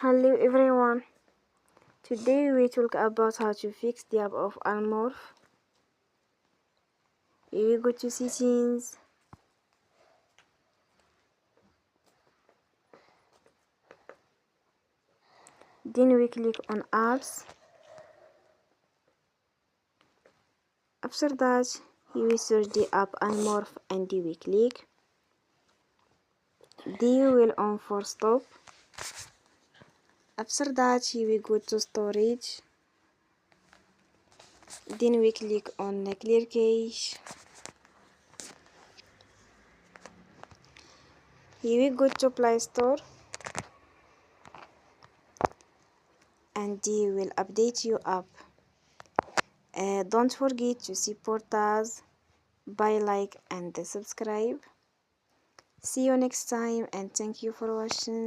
Hello everyone, today we talk about how to fix the app of Morph. We go to settings, then we click on apps. After that we search the app Morph and we click. Then we will on for stop. After that we go to storage, then we click on clear cache. Here we go to Play Store and they will update your app. Don't forget to support us by like and subscribe. See you next time and thank you for watching.